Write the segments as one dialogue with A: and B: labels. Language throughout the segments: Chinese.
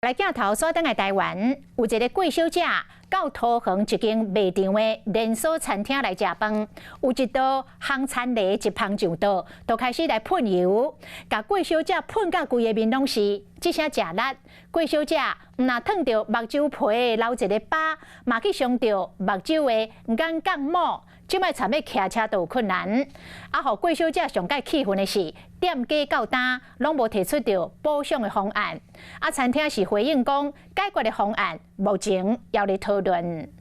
A: 来镜头所等的台湾，有一个贵小姐到桃园一间卖场的连锁餐厅来食饭，有一道烘餐梨一旁上道，就开始来喷油，甲贵小姐喷到规个面拢是，只声食力。贵小姐毋若烫到目睭皮的留一个疤，嘛去伤到目睭的眼角膜。 即摆参要骑车都有困难，啊！互贵小姐上界气愤的是，店家到单拢无提出着补偿的方案，啊！餐厅是回应讲，解决的方案目前要咧讨论。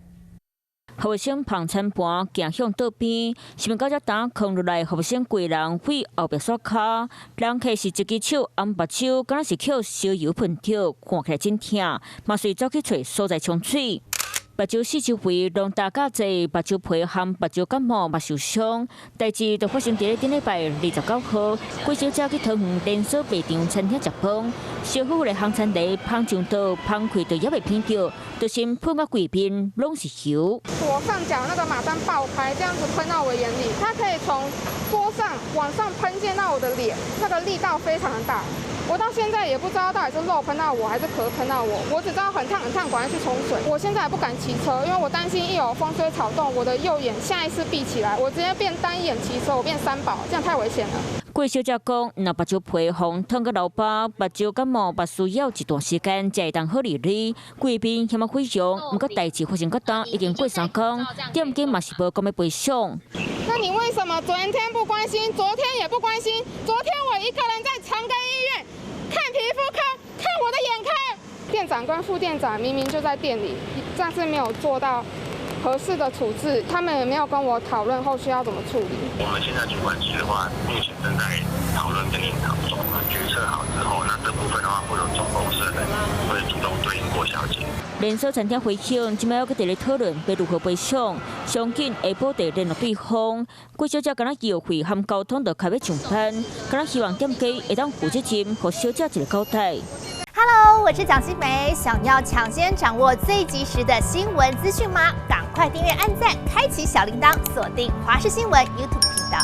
B: 服务生捧餐盘行向道边，是物到只单扛落来，服务生规人为后壁刷骹，人客是一只手按目睭，敢若是捡烧油喷着，看起来真疼，嘛遂走去找所在冲水。 目睭四周围弄大甲济，目睭皮含目睭感冒嘛受伤。代志就发生伫顶礼拜29号，贵小姐去桃园连锁卖场餐厅食饭，小虎来烘餐梨芳上刀，芳开就也未偏着，就先喷到规边拢是油。
C: 左上角那个马上爆开，这样子喷到我眼里，它可以从桌上往上喷溅到我的脸，那个力道非常的大。 我到现在也不知道到底是肉喷到我还是壳喷到我，我只知道很烫很烫，赶快去冲水。我现在也不敢骑车，因为我担心一有风吹草动，我的右眼下意识闭起来，我直接变单眼骑车，我变三宝，这样太危险了。
B: 贵小姐讲，若目睭皮红烫个老疤，目睭感冒，嘛需要一段时间才会当好理理。贵宾嫌嘛非常，不过代志发生个当已经过3天，店家嘛是无讲要赔偿。
C: 那你为什么昨天不关心，昨天也不关心？昨天我一个人在长庚医院。 看皮肤科，看我的眼科。店长跟副店长明明就在店里，但是没有做到合适的处置，他们也没有跟我讨论后续要怎么处理。
D: 我们现在主管机的话，目前正在讨论跟研讨中，决策好之后，那这部分的话会有总公司的人会主动对应郭小姐。
B: 连锁餐厅回响，今摆要搁伫咧讨论要如何赔偿，相信下晡得联络对方。郭小姐敢若邮费和交通都开要上班，敢若希望店家会当负责任，互小姐一个交代。
E: Hello， 我是蒋欣梅。想要抢先掌握最及时的新闻资讯吗？赶快订阅、按赞、开启小铃铛，锁定华视新闻 YouTube 频道。